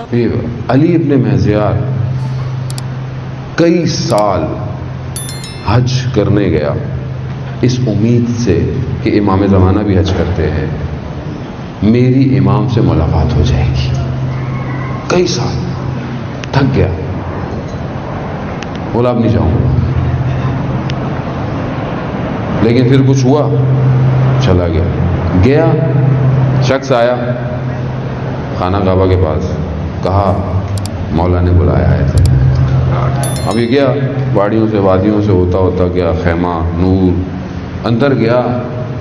علی ابن مہزیار کئی سال حج کرنے گیا اس امید سے کہ امام زمانہ بھی حج کرتے ہیں، میری امام سے ملاقات ہو جائے گی. کئی سال تھک گیا، بولا اب نہیں جاؤں گا. لیکن پھر کچھ ہوا، چلا گیا. شخص آیا خانہ کعبہ کے پاس، کہا مولا نے بلایا ہے. اب یہ گیا، پہاڑیوں سے وادیوں سے ہوتا ہوتا گیا، خیمہ نور اندر گیا.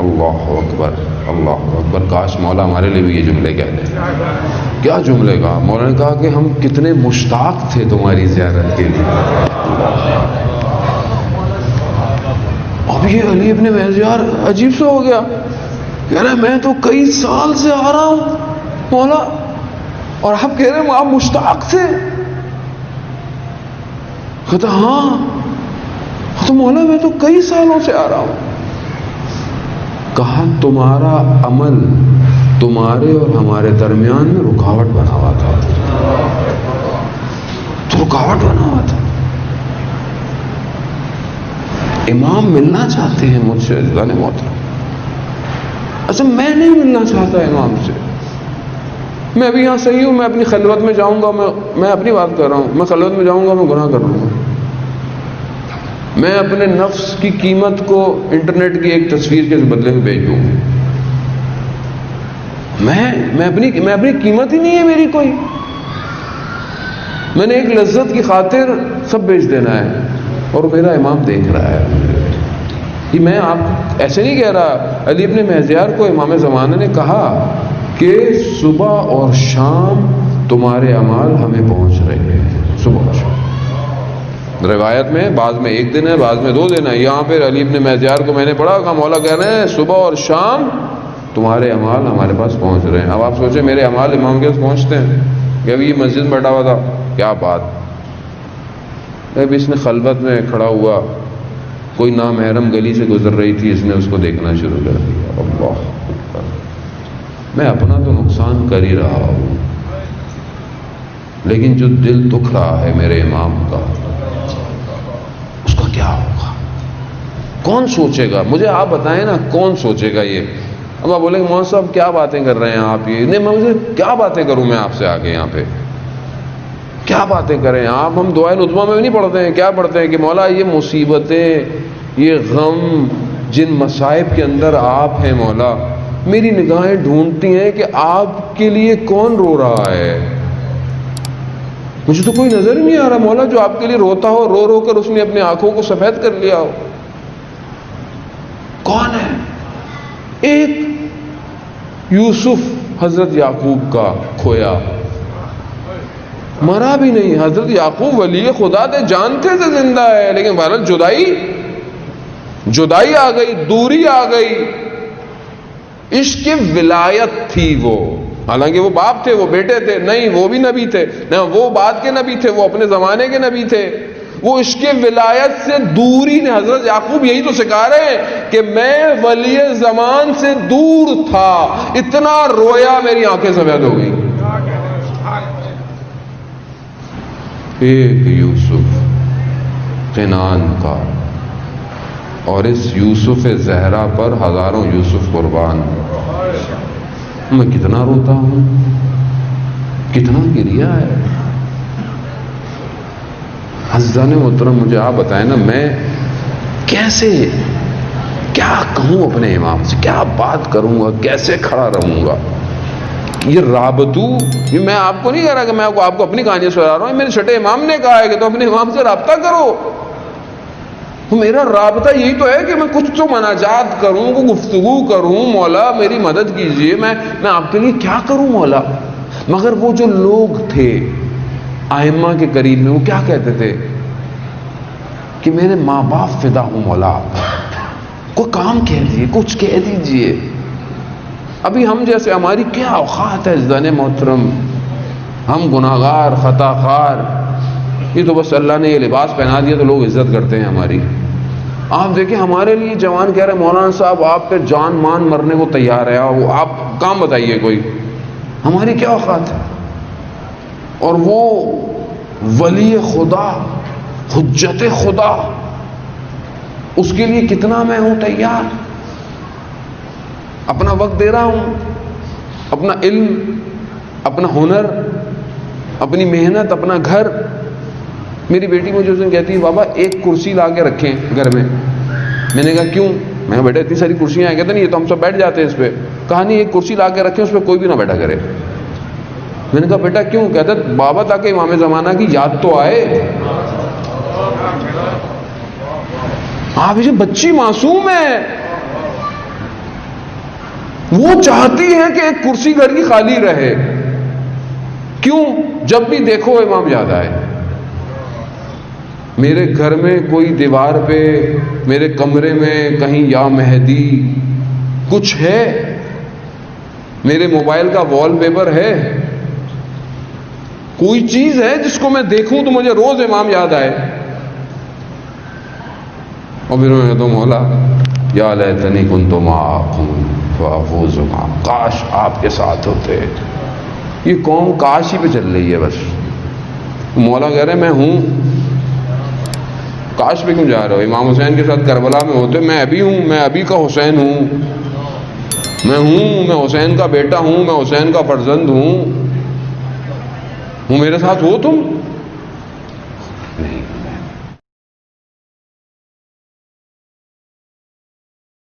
اللہ اکبر اللہ اکبر، کاش مولا ہمارے لیے بھی یہ جملے کہتے ہیں. کیا جملے کہا مولا نے؟ کہا کہ ہم کتنے مشتاق تھے تمہاری زیارت کے لیے. اب یہ علی ابن مہزیار عجیب سا ہو گیا، کہہ رہا میں تو کئی سال سے آ رہا ہوں مولا، اور آپ کہہ رہے ہیں آپ مشتاق تھے. کہتا ہاں تو مولا میں تو کئی سالوں سے آ رہا ہوں. کہا تمہارا عمل تمہارے اور ہمارے درمیان میں رکاوٹ بنا ہوا تھا. تو رکاوٹ بنا ہوا تھا. امام ملنا چاہتے ہیں مجھ سے عزیزان محترم. اچھا میں نہیں ملنا چاہتا امام سے. میں ابھی یہاں صحیح ہوں، میں اپنی خلوت میں جاؤں گا، میں اپنی بات کر رہا ہوں، میں خلوت میں جاؤں گا میں گناہ کر لوں گا. میں اپنے نفس کی قیمت کو انٹرنیٹ کی ایک تصویر کے بدلے میں بیچ دوں گا. میں اپنی قیمت ہی نہیں ہے میری کوئی. میں نے ایک لذت کی خاطر سب بیچ دینا ہے، اور میرا امام دیکھ رہا ہے. یہ میں آپ ایسے نہیں کہہ رہا. علی ابن مہزیار کو امام زمانہ نے کہا کہ صبح اور شام تمہارے اعمال ہمیں پہنچ رہے ہیں. صبح اور شام روایت میں بعض میں ایک دن ہے، بعض میں 2 دن ہے. یہاں پہ علی ابن مہزیار کو میں نے پڑھا کہ مولا کہہ رہے ہیں صبح اور شام تمہارے اعمال ہمارے پاس پہنچ رہے ہیں. اب آپ سوچیں میرے اعمال امام کے پاس پہنچتے ہیں کہ ابھی یہ مسجد میں بیٹھا ہوا تھا، کیا بات. ابھی اس نے خلوت میں کھڑا ہوا، کوئی نامحرم گلی سے گزر رہی تھی، اس نے اس کو دیکھنا شروع کر دیا. اللہ اکبر. میں اپنا تو نقصان کر ہی رہا ہوں، لیکن جو دل دکھ رہا ہے میرے امام کا، اس کا کیا ہوگا؟ کون سوچے گا؟ مجھے آپ بتائیں نا، کون سوچے گا یہ؟ اب آپ بولیں گے مولانا صاحب کیا باتیں کر رہے ہیں آپ؟ یہ نہیں، مجھے کیا باتیں کروں میں آپ سے آگے یہاں پہ؟ کیا باتیں کریں آپ؟ ہم دعائے نظمہ میں بھی نہیں پڑھتے ہیں. کیا پڑھتے ہیں کہ مولا یہ مصیبتیں، یہ غم، جن مصائب کے اندر آپ ہیں مولا، میری نگاہیں ڈھونڈتی ہیں کہ آپ کے لیے کون رو رہا ہے. مجھے تو کوئی نظر ہی نہیں آ رہا مولا جو آپ کے لیے روتا ہو، رو رو کر اس نے اپنی آنکھوں کو سفید کر لیا ہو. کون ہے؟ ایک یوسف حضرت یعقوب کا کھویا، مرا بھی نہیں. حضرت یعقوب ولی خدا تھے، جانتے تھے زندہ ہے، لیکن بہرحال جدائی آ گئی، دوری آ گئی. عشق کی ولایت تھی وہ، حالانکہ وہ باپ تھے، وہ بیٹے تھے نہیں، وہ بھی نبی تھے، نہ وہ بعد کے نبی تھے، وہ اپنے زمانے کے نبی تھے. وہ عشق ولایت سے دوری نے، حضرت یعقوب یہی تو سکھا رہے ہیں کہ میں ولی زمان سے دور تھا، اتنا رویا میری آنکھیں سفید ہو گئی. ایک یوسف قنان کا، اور اس یوسف زہرا پر ہزاروں یوسف قربان. میں کتنا روتا ہوں، کتنا گریا ہے. عزیزان محترم مجھے آپ بتائیں نا، میں کیسے کیا کہوں اپنے امام سے، کیا بات کروں گا، کیسے کھڑا رہوں گا. یہ رابطو، یہ میں آپ کو نہیں کہہ رہا کہ میں آپ کو اپنی کہانی سنا رہا ہوں، میرے چھٹے امام نے کہا ہے کہ تو اپنے امام سے رابطہ کرو. میرا رابطہ یہی تو ہے کہ میں کچھ تو مناجات کروں، کو گفتگو کروں، مولا میری مدد کیجئے، میں آپ کے لیے کیا کروں مولا. مگر وہ جو لوگ تھے ائمہ کے قریب میں، وہ کیا کہتے تھے کہ میرے ماں باپ فدا ہوں مولا، کوئی کام کہہ دیجیے، کچھ کہہ دیجیے. ابھی ہم جیسے ہماری کیا اوقات ہے عزیزان محترم، ہم گناہگار خطا خار. یہ تو بس اللہ نے یہ لباس پہنا دیا تو لوگ عزت کرتے ہیں ہماری. آپ دیکھیں ہمارے لیے جوان کہہ رہے ہیں مولانا صاحب آپ پہ جان مان مرنے کو تیار ہے، آپ کام بتائیے کوئی. ہماری کیا اوقات ہے؟ اور وہ ولی خدا، حجت خدا، اس کے لیے کتنا میں ہوں تیار، اپنا وقت دے رہا ہوں، اپنا علم، اپنا ہنر، اپنی محنت، اپنا گھر. میری بیٹی مجھے اس دن کہتی ہے بابا ایک کرسی لا کے رکھیں گھر میں. میں نے کہا کیوں؟ میں نے بیٹا اتنی ساری کرسیاں ہیں. کہتے نہیں یہ تو ہم سب بیٹھ جاتے ہیں اس پہ. کہا نہیں ایک کرسی لا کے رکھیں اس پہ کوئی بھی نہ بیٹھا کرے. میں نے کہا بیٹا کیوں؟ کہتا بابا تاکہ امام زمانہ کی یاد تو آئے. آپ یہ بچی معصوم ہے، وہ چاہتی ہے کہ ایک کرسی گھر کی خالی رہے. کیوں؟ جب بھی دیکھو امام یاد آئے. میرے گھر میں کوئی دیوار پہ، میرے کمرے میں کہیں یا مہدی کچھ ہے؟ میرے موبائل کا وال پیپر ہے؟ کوئی چیز ہے جس کو میں دیکھوں تو مجھے روز امام یاد آئے؟ اور پھر میں کہتا ہوں مولا یا لیتنی کنت معکم فافوز معکم، کاش آپ کے ساتھ ہوتے. یہ قوم کاش ہی پہ چل رہی ہے بس. مولا کہہ رہے میں ہوں، کاش پہ کیوں جا رہے ہو؟ امام حسین کے ساتھ کربلا میں ہوتے. میں ابھی ہوں، میں ابھی کا حسین ہوں، میں حسین کا بیٹا ہوں، میں حسین کا فرزند ہوں. میرے ساتھ ہو تم.